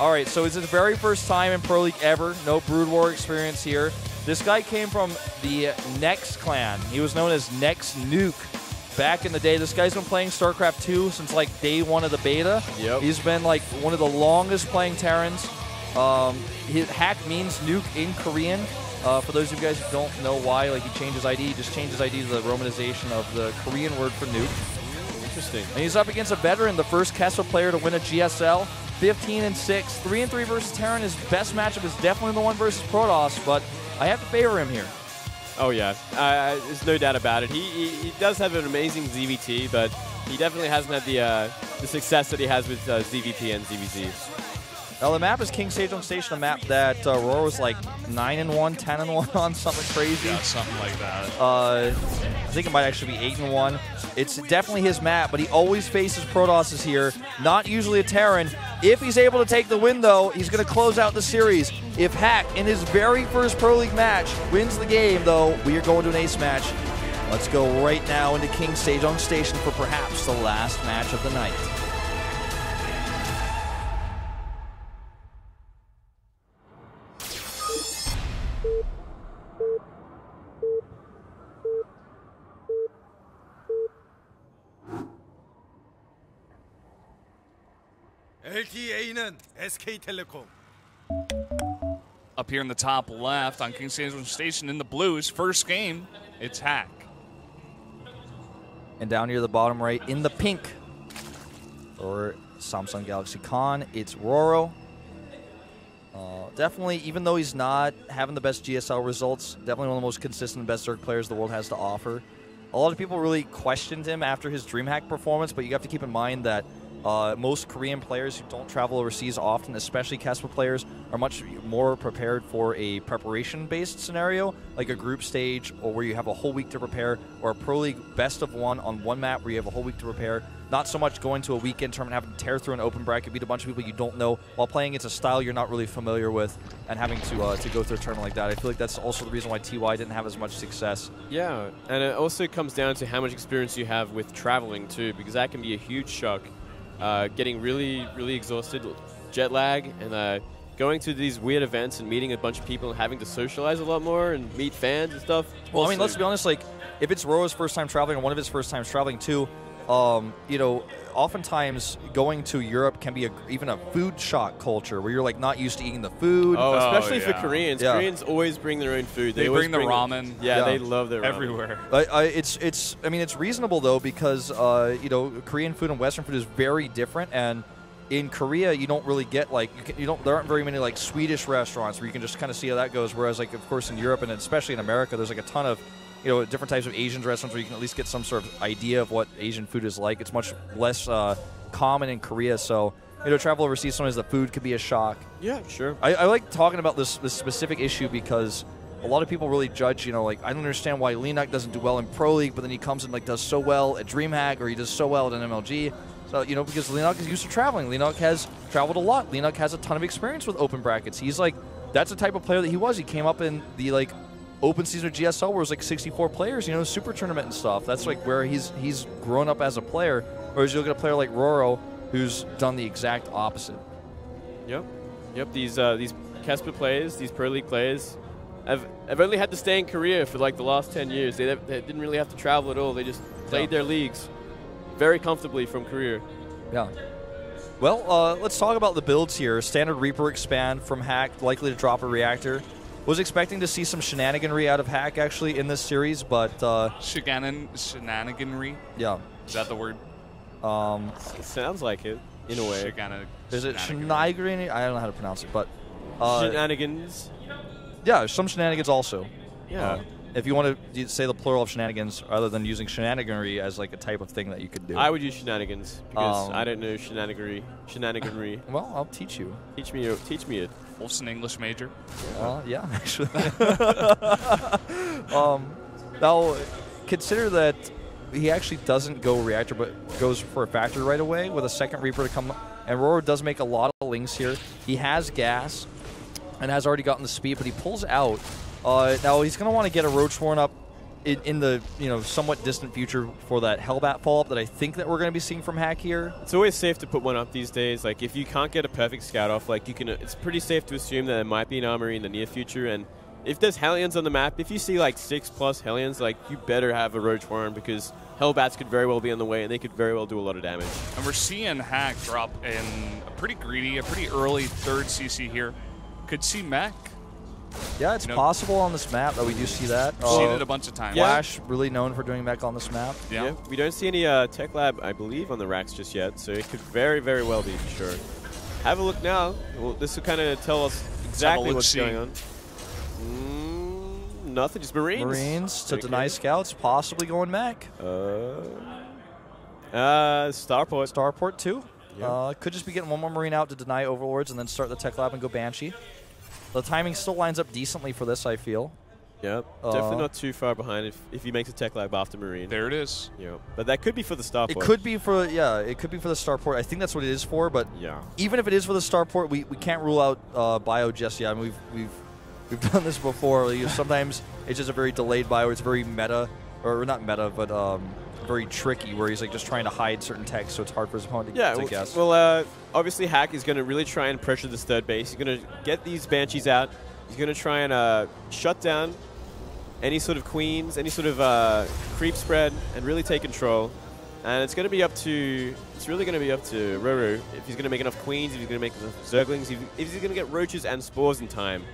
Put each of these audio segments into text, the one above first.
All right, so it's his very first time in Pro League ever. No Brood War experience here. This guy came from the Nex clan. He was known as Nex Nuke back in the day. This guy's been playing StarCraft 2 since like day one of the beta. Yep. He's been like one of the longest playing Terrans. Hack means nuke in Korean. For those of you guys who don't know why, like he changed his ID, he just changed his ID to the romanization of the Korean word for nuke. Interesting. And he's up against a veteran, the first Kessel player to win a GSL. 15-6, 3-3 versus Terran. His best matchup is definitely the one versus Protoss, but I have to favor him here. Oh yeah, there's no doubt about it. He does have an amazing ZVT, but he definitely hasn't had the success that he has with ZVP and ZVZ. Now the map is King Sejong Station, a map that rOrO was like 9-1, 10-1 on, something crazy. Yeah, something like that. I think it might actually be 8-1. It's definitely his map, but he always faces Protosses here. Not usually a Terran. If he's able to take the win, though, he's going to close out the series. If Hack, in his very first Pro League match, wins the game, though, we are going to an ace match. Let's go right now into King Sejong Station for perhaps the last match of the night. LTA는 SK텔레콤. Up here in the top left on King Sejong Station in the blue, his first game, it's Hack. And down near the bottom right in the pink for Samsung Galaxy Con, it's rOrO. Definitely, even though he's not having the best GSL results, definitely one of the most consistent and best Zerg players the world has to offer. A lot of people really questioned him after his DreamHack performance, but you have to keep in mind that most Korean players who don't travel overseas often, especially Casper players, are much more prepared for a preparation-based scenario, like a group stage, or where you have a whole week to prepare, or a Pro League best of one on one map where you have a whole week to prepare. Not so much going to a weekend tournament, having to tear through an open bracket, beat a bunch of people you don't know, while playing it's a style you're not really familiar with, and having to go through a tournament like that. I feel like that's also the reason why TY didn't have as much success. Yeah, and it also comes down to how much experience you have with traveling too, because that can be a huge shock. Getting really, really exhausted, jet lag, and going to these weird events and meeting a bunch of people and having to socialize a lot more and meet fans and stuff. Well, I mean, let's be honest, like, if it's rOrO's first time traveling or one of his first times traveling too, you know, oftentimes going to Europe can be even a food shock culture where you're like not used to eating the food. Oh, especially for Koreans. Yeah. Koreans always bring their own food. They bring the ramen. Yeah, they love their ramen. Everywhere. I mean, it's reasonable though because you know, Korean food and Western food is very different, and in Korea you don't really get like there aren't very many like Swedish restaurants where you can just kind of see how that goes. Whereas like of course in Europe and especially in America, there's like a ton of different types of Asian restaurants where you can at least get some sort of idea of what Asian food is like. It's much less common in Korea, so travel overseas sometimes the food could be a shock. Yeah, sure. I like talking about this specific issue because a lot of people really judge, like I don't understand why Leonuk doesn't do well in Pro League, but then he comes and like does so well at DreamHack or he does so well at an MLG. So, because Leonuk is used to traveling. Leonuk has traveled a lot. Leonuk has a ton of experience with open brackets. He's like, that's the type of player that he was. He came up in the like open season of GSL where it was like 64 players, super tournament and stuff. That's like where he's grown up as a player. Whereas you look at a player like rOrO who's done the exact opposite. Yep. These Casper players, these Pro League players, have only had to stay in Korea for like the last 10 years. They didn't really have to travel at all. They just played their leagues very comfortably from Korea. Yeah. Well, let's talk about the builds here. Standard Reaper expand from Hack, likely to drop a reactor. Was expecting to see some shenaniganry out of Hack actually in this series, but shenaniganry. Yeah. Is that the word? It sounds like it in a way. Is it shenaniganry? I don't know how to pronounce it, but shenanigans. Yeah, some shenanigans also. Yeah. If you want to say the plural of shenanigans rather than using shenaniganry as like a type of thing that you could do. I would use shenanigans because I don't know shenaniganry. Well, I'll teach you. Teach me it. Wolf's an English major. Yeah, actually. Now, consider that he actually doesn't go reactor, but goes for a factory right away with a second Reaper to come. And rOrO does make a lot of links here. He has gas and has already gotten the speed, but he pulls out. Now, he's going to want to get a Roach Warren up in the somewhat distant future for that Hellbat follow-up that I think that we're going to be seeing from Hack here. It's always safe to put one up these days. Like if you can't get a perfect scout off, like you can, it's pretty safe to assume that there might be an armory in the near future. And if there's Hellions on the map, if you see like 6+ Hellions, like you better have a Roach Warren because Hellbats could very well be on the way and they could very well do a lot of damage. And we're seeing Hack drop in a pretty greedy, a pretty early 3rd CC here. Could see Mech. Yeah, it's possible on this map that we do see that. We've seen it a bunch of times. Flash, really known for doing mech on this map. Yeah. We don't see any Tech Lab, I believe, on the racks just yet, so it could very, very well be for sure. Have a look now. Well, this will kind of tell us exactly what's going on. Nothing, just Marines. Marines to deny scouts, possibly going mech. Starport. Starport too. Yep. Could just be getting one more Marine out to deny Overlords and then start the Tech Lab and go Banshee. The timing still lines up decently for this, I feel. Yep, definitely not too far behind if he makes a Tech Lab after Marine. There it is. Yep. But that could be for the Starport. It could be for, it could be for the Starport. I think that's what it is for, but even if it is for the Starport, we can't rule out bio just yet. I mean, we've done this before. Sometimes it's just a very delayed bio. It's very meta, or not meta, but very tricky, where he's like just trying to hide certain text, so it's hard for his opponent to guess. Well, obviously Hack is going to really try and pressure this 3rd base. He's going to get these Banshees out. He's going to try and shut down any sort of queens, any sort of creep spread, and really take control. And it's going to be up to, really going to be up to rOrO if he's going to make enough queens, if he's going to make enough Zerglings, if he's going to get roaches and spores in time.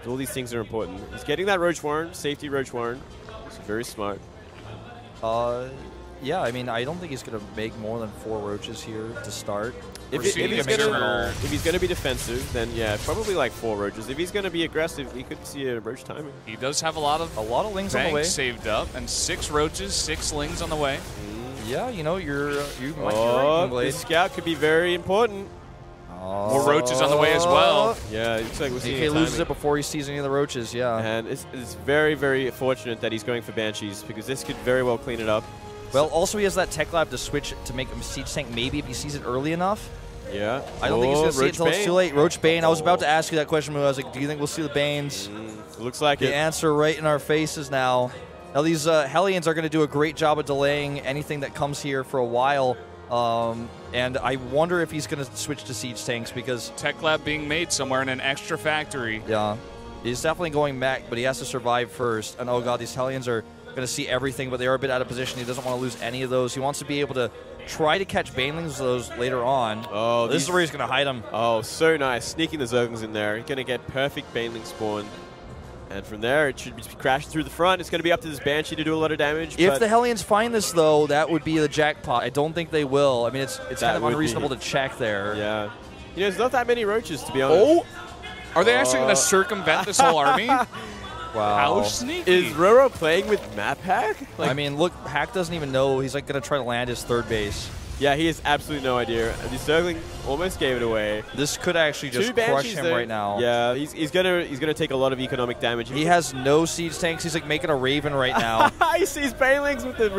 So all these things are important. He's getting that Roach Warren, safety Roach Warren. It's very smart. Yeah, I mean, I don't think he's going to make more than 4 roaches here to start. If he's going to be defensive, then yeah, probably like 4 roaches. If he's going to be aggressive, we could see a roach timing. He does have a lot of lings on the way saved up, and 6 roaches, 6 lings on the way. Yeah, you might be right, this scout could be very important. More roaches on the way as well. Yeah, it looks like we're seeing DK loses it before he sees any of the roaches, And it's very, very fortunate that he's going for Banshees, because this could very well clean it up. Well, also he has that Tech Lab to switch to make him Siege Tank, maybe if he sees it early enough. Yeah. I don't think he's going to see it until it's too late. Roach Bane, I was about to ask you that question, but I was like, do you think we'll see the Banes? It looks like the answer right in our faces now. Now these Hellions are going to do a great job of delaying anything that comes here for a while. And I wonder if he's going to switch to Siege Tanks, because Tech Lab being made somewhere in an extra factory. Yeah. He's definitely going mech, but he has to survive first. And oh god, these Hellions are going to see everything, but they are a bit out of position. He doesn't want to lose any of those. He wants to be able to try to catch Banelings with those later on. Oh, this is where he's going to hide them. Oh, so nice. Sneaking the Zerglings in there. He's going to get perfect Baneling spawn. And from there, it should be crashing through the front. It's going to be up to this Banshee to do a lot of damage. If the Hellions find this, though, that would be the jackpot. I don't think they will. I mean, it's kind of unreasonable to check there. Yeah. You know, there's not that many roaches, to be honest. Oh! Are they actually going to circumvent this whole army? Wow. How sneaky. Is rOrO playing with map hack? Like, I mean, look, Hack doesn't even know. He's like going to try to land his 3rd base. Yeah, he has absolutely no idea. The Zergling almost gave it away. This could actually just crush him right now. Yeah, he's gonna take a lot of economic damage. He has no siege tanks. He's like making a Raven right now. He sees Banelings with the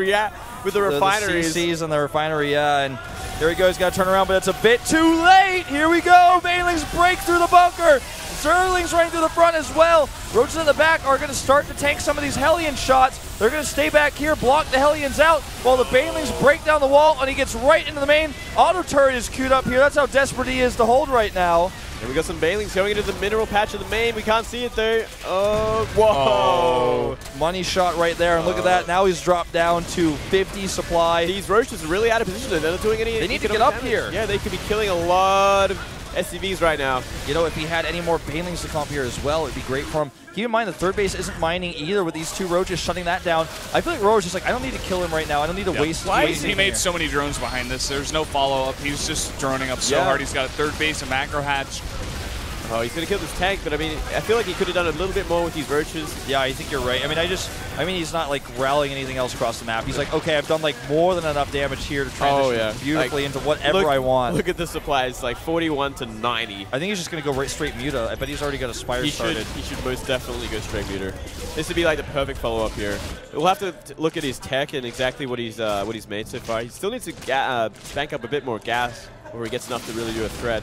refineries. The CCs and the refinery, and there he goes. Got to turn around, but it's a bit too late. Here we go. Banelings break through the bunker. Zerglings running through the front as well. Roaches in the back are going to start to tank some of these Hellion shots. They're going to stay back here, block the Hellions out, while the Banelings break down the wall, and he gets right into the main. Auto turret is queued up here. That's how desperate he is to hold right now. And we got some Banelings going into the mineral patch of the main. We can't see it though. Oh, whoa. Money shot right there, and look at that. Now he's dropped down to 50 supply. These roaches are really out of position. They're not doing any. They need to get up here. Yeah, they could be killing a lot of SCVs right now. You know, if he had any more Banelings to come up here as well, it'd be great for him. Keep in mind, the 3rd base isn't mining either with these 2 roaches shutting that down. I feel like rOrO's just like, I don't need to kill him right now. I don't need to waste He made so many drones behind this. There's no follow-up. He's just droning up so hard. He's got a 3rd base, a macro hatch. Oh, he's going to kill this tank, but I mean, I feel like he could have done a little bit more with these roaches. Yeah, I think you're right. I mean, he's not like rallying anything else across the map. He's like, okay, I've done like more than enough damage here to transition beautifully into whatever I want. Look at the supplies, like 41 to 90. I think he's just going to go right straight Muta. I bet he's already got a Spire started. He should most definitely go straight Muta. This would be like the perfect follow-up here. We'll have to look at his tech and exactly what he's made so far. He still needs to bank up a bit more gas before he gets enough to really do a threat.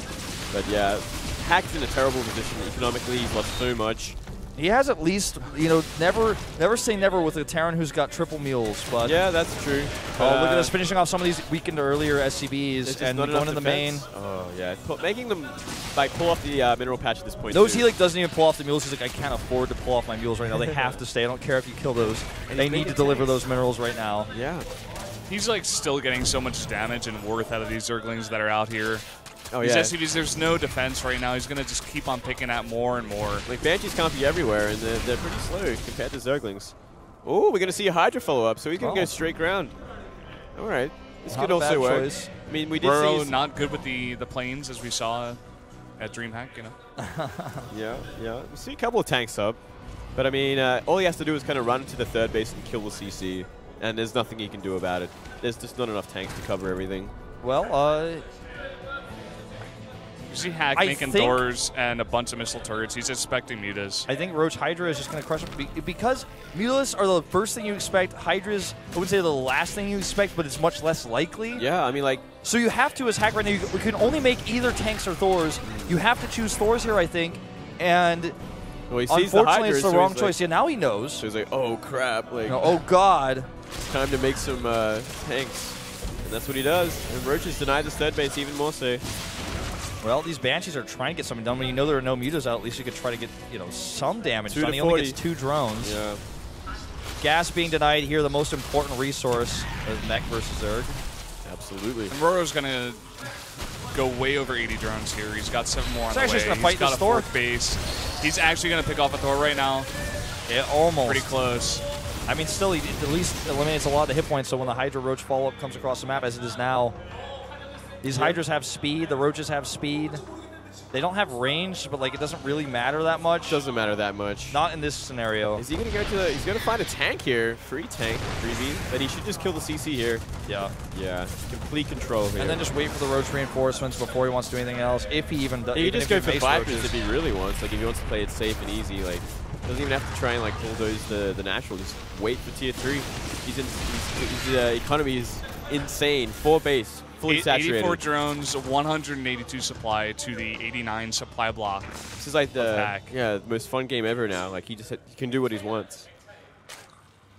But yeah. Hack's in a terrible position economically. He's lost so much. He has at least, you know, never say never with a Terran who's got triple mules. But yeah, that's true. look at us finishing off some of these weakened earlier SCBs and going to the main. Oh yeah, making them like pull off the mineral patch at this point. Those he like doesn't even pull off the mules. He's like, I can't afford to pull off my mules right now. They have to stay. I don't care if you kill those. They need to deliver those minerals right now. Yeah. He's like still getting so much damage and worth out of these Zerglings that are out here. Oh, These yeah. SCVs, there's no defense right now. He's going to just keep on picking at more and more. Like, Banshees can't be everywhere, and they're pretty slow compared to Zerglings. Oh, we're going to see a Hydra follow-up, so he's going to go straight ground. All right. This could also work. Choice. I mean, we did rOrO see... not good with the planes, as we saw at DreamHack, you know. Yeah. We see a couple of tanks up. But, I mean, all he has to do is kind of run to the third base and kill the CC. And there's nothing he can do about it. There's just not enough tanks to cover everything. Well, You see Hack making Thors and a bunch of missile turrets. He's expecting mutas. I think Roach Hydra is just going to crush him because mutas are the first thing you expect. Hydras, I wouldn't say the last thing you expect, but it's much less likely. Yeah, I mean, like... So you have to, as Hack right now, we can only make either tanks or Thors. You have to choose Thors here, I think. And well, he sees unfortunately, the Hydra, it's the so wrong he's choice. like, Yeah, now he knows. So he's like, oh, crap. Like, oh, God. It's time to make some tanks. And that's what he does. And Roach has denied this third base even more so. Well, these Banshees are trying to get something done. When you know there are no mutas out, at least you could try to get, you know, some damage done. He only gets 2 drones. Yeah. Gas being denied here, the most important resource of mech versus Zerg. Absolutely. And rOrO's going to go way over 80 drones here. He's got 7 more on the way. He's actually going to fight this Thor. 4th base. He's actually going to pick off a Thor right now. Yeah, almost. Pretty close. I mean, still, he at least eliminates a lot of the hit points, so when the Hydra Roach follow-up comes across the map, as it is now, these Hydras have speed, the Roaches have speed. They don't have range, but like it doesn't really matter that much. Doesn't matter that much. Not in this scenario. Is he going to go to the... He's going to find a tank here. Free tank, freebie. But he should just kill the CC here. Yeah. Yeah. Complete control here. And then just wait for the Roach reinforcements before he wants to do anything else, if he even does. He can just go for Vipers if he really wants. Like, if he wants to play it safe and easy, like... Doesn't even have to try and like bulldoze the natural. Just wait for tier 3. His economy is insane. 4 base, fully saturated. 84 drones, 182 supply to the 89 supply block. This is like the most fun game ever now. Like he can do what he wants.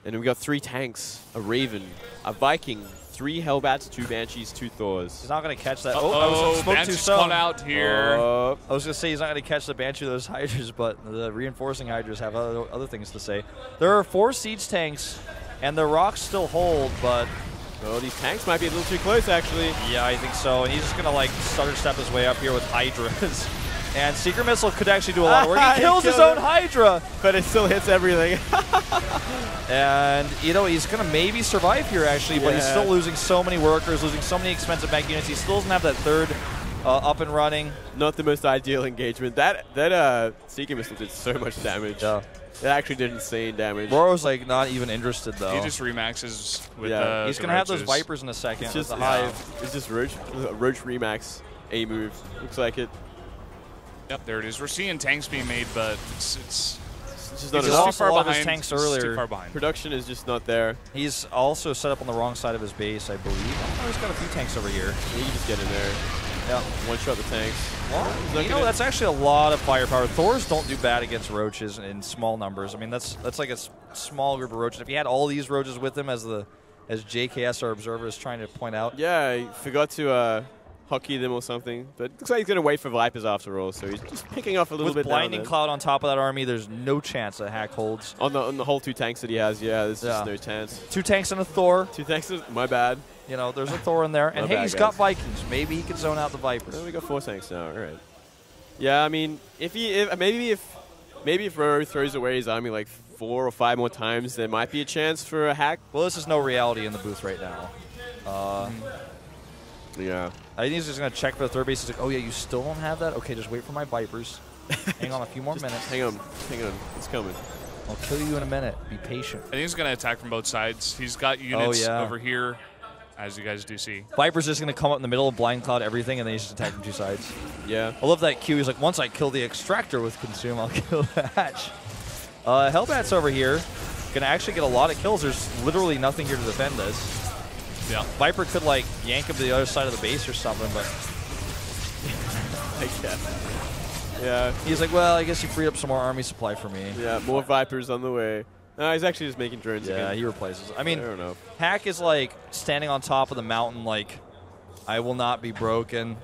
And then we got 3 tanks, a Raven, a Viking, 3 Hellbats, 2 Banshees, 2 Thors. He's not going to catch that. Oh, Banshee's caught out here. I was going to say he's not going to catch the Banshee of those Hydras, but the reinforcing Hydras have other things to say. There are 4 siege tanks, and the rocks still hold, but... Oh, these tanks might be a little too close, actually. Yeah, I think so. And he's just going to, like, stutter step his way up here with Hydras. And Secret Missile could actually do a lot of work. He kills his own Hydra! But it still hits everything. And, you know, he's going to maybe survive here, actually, but he's still losing so many workers, losing so many expensive mech units. He still doesn't have that third up and running. Not the most ideal engagement. That Secret Missile did so much damage. Yeah. It actually did insane damage. rOrO's, like, not even interested, though. He just remaxes with he's going to have those Vipers in a second. It's just the Hive. It's just Roach Remax A move. Looks like it. Yep, there it is. We're seeing tanks being made, but it's just not enough. too far lost behind. his tanks earlier. Too far behind. Production is just not there. He's also set up on the wrong side of his base, I believe. Oh, he's got a few tanks over here. You can just get in there. Yeah. One-shot the tanks. Well, you know, that's actually a lot of firepower. Thors don't do bad against Roaches in small numbers. I mean, that's like a small group of Roaches. If you had all these Roaches with him, as JKS, our observer, is trying to point out. Yeah, he forgot to hockey them or something. But it looks like he's going to wait for Vipers after all, so he's just picking off a little bit With Blinding Cloud on top of that army, there's no chance that Hack holds. On the whole 2 tanks that he has, there's just no chance. 2 tanks and a Thor. 2 tanks, my bad. You know, there's a Thor in there. And hey, he's got Vikings. Maybe he can zone out the Vipers. Oh, we got 4 tanks now. All right. Yeah, I mean, maybe if rOrO throws away his army like 4 or 5 more times, there might be a chance for a Hack. Well, this is no reality in the booth right now. Yeah. I think he's just going to check for the third base. He's like, oh, yeah, you still don't have that? Okay, just wait for my Vipers. Hang on a few more minutes. Hang on. It's coming. I'll kill you in a minute. Be patient. I think he's going to attack from both sides. He's got units over here, as you guys do see. Viper's just going to come up in the middle of Blind Cloud everything, and then he's just attack from 2 sides. Yeah. I love that cue. He's like, once I kill the Extractor with Consume, I'll kill the Hatch. Hellbat's over here. Going to actually get a lot of kills. There's literally nothing here to defend this. Yeah. Viper could, like, yank him to the other side of the base or something, but... I guess. Yeah. He's like, well, I guess you freed up some more army supply for me. Yeah, more Vipers on the way. No, he's actually just making drones Yeah, again. he replaces. I mean, I don't know. Hack is like standing on top of the mountain like, I will not be broken.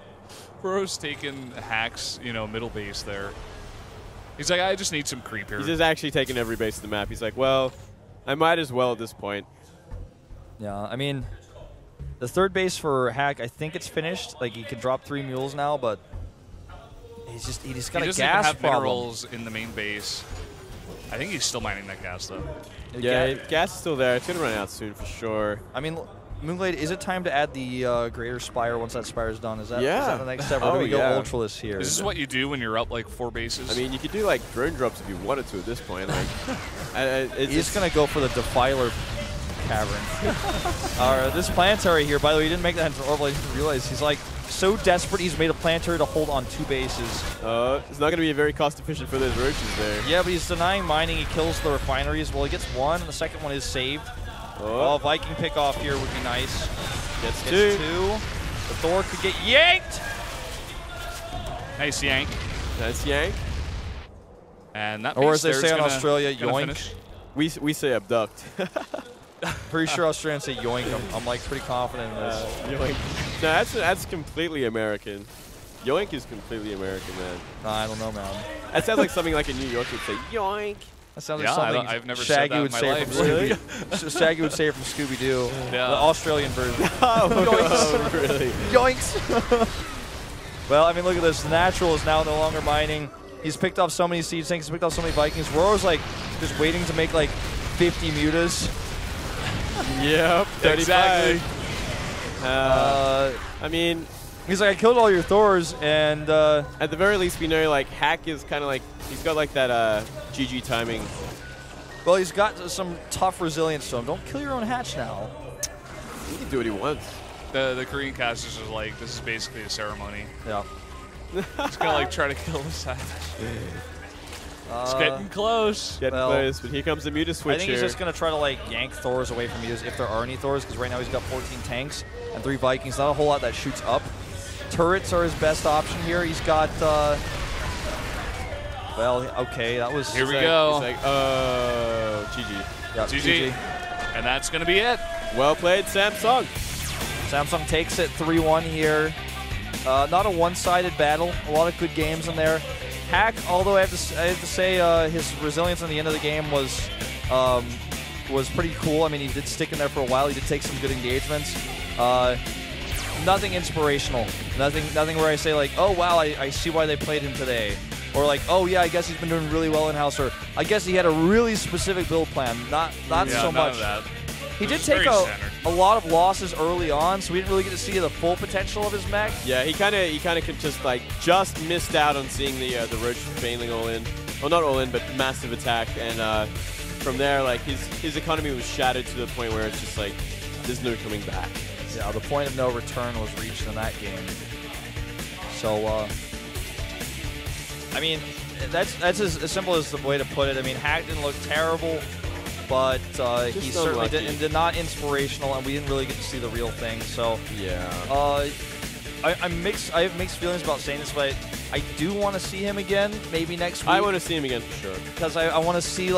rOrO's taking Hack's, middle base there. He's like, I just need some creep here. He's just actually taking every base of the map. He's like, well, I might as well at this point. Yeah, I mean, the third base for Hack, I think it's finished. Like, he can drop 3 mules now, but he just got a doesn't gas even have problem. minerals in the main base. I think he's still mining that gas, though. Yeah, gas is still there. It's going to run out soon for sure. I mean, Moonglade, is it time to add the Greater Spire once that Spire is done? Is that the next step? Or do we go Ultraless here? This is what you do when you're up like 4 bases. I mean, you could do like drone drops if you wanted to at this point. Like, He's going to go for the Defiler Cavern. This planetary here, by the way, he didn't make that into orbital. I didn't realize he's like so desperate he's made a planetary to hold on 2 bases. It's not going to be very cost efficient for those roaches there. Yeah, but he's denying mining. He kills the refineries. Well, he gets 1, and the second one is saved. Oh, Viking pick off here would be nice. Gets 2. The Thor could get yanked. Nice yank. Nice yank. And that Or base as they there say is in gonna Australia, gonna yoink. finish. We say abduct. Pretty sure Australians say yoink. I'm like pretty confident in this. Yoink. No, that's completely American. Yoink is completely American, man. I don't know, man. That sounds like something like a New Yorker would say, yoink. That sounds Yeah, like something I've never Shaggy said that would in my say life. from Scooby. Shaggy would say it from Scooby-Doo. Yeah. The Australian version. Oh, really? Yoinks! Well, I mean, look at this. The Natural is now no longer mining. He's picked off so many Siege Tanks. He's picked off so many Vikings. rOrO's like just waiting to make like 50 mutas. Yep, 35. Exactly. I mean, he's like, I killed all your Thors, and at the very least, we know like Hack is kind of like he's got like that GG timing. well, he's got some tough resilience to him. Don't kill your own hatch now. He can do what he wants. The Korean casters are like, this is basically a ceremony. Yeah. He's gonna like try to kill this hatch. It's getting close. Getting close, but here comes the Muta switch. I think he's just going to try to like yank Thors away from Mutas if there are any Thors, because right now he's got 14 tanks and 3 Vikings. Not a whole lot that shoots up. Turrets are his best option here. He's got, well, okay, that was... Here we go. He's like, oh, GG. Yeah, GG. And that's going to be it. Well played, Samsung. Samsung takes it 3-1 here. Not a one-sided battle. A lot of good games in there. Hack, although I have to say his resilience in the end of the game was pretty cool. I mean, he did stick in there for a while. He did take some good engagements. Nothing inspirational. Nothing where I say like, oh wow, I see why they played him today. Or like, oh yeah, I guess he's been doing really well in house. Or I guess he had a really specific build plan. Not so much. Of that. He did take a lot of losses early on, so we didn't really get to see the full potential of his mech. Yeah, he kind of could just missed out on seeing the Roach failing all in. Well, not all in, but massive attack. And from there, like his economy was shattered to the point where it's just like there's no coming back. Yeah, the point of no return was reached in that game. So, I mean, that's as simple as the way to put it. I mean, Hack didn't look terrible, but he certainly did not inspirational, and we didn't really get to see the real thing. So, yeah, I have mixed feelings about saying this, but I do want to see him again, maybe next week. I want to see him again for sure because I want to see.